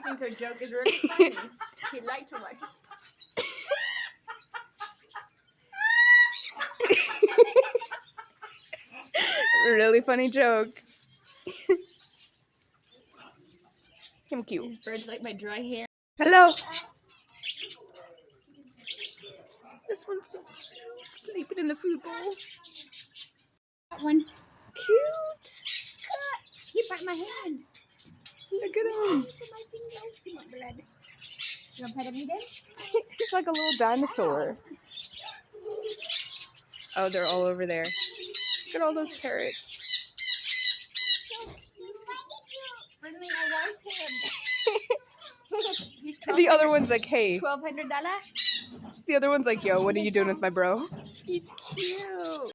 thinks our joke is really funny. He'd like to watch us. Really funny joke. I'm cute. These birds like my dry hair. Hello. This one's so cute. Sleeping in the food bowl. That one. Cute. He bite my hand. Look at him. My finger. You want blood? You want to pet him then? He's like a little dinosaur. Oh, they're all over there. Look at all those parrots. Finally, I want him. He's The other one's like, hey. $1,200. The other one's like, yo, what are you doing with my bro? He's cute.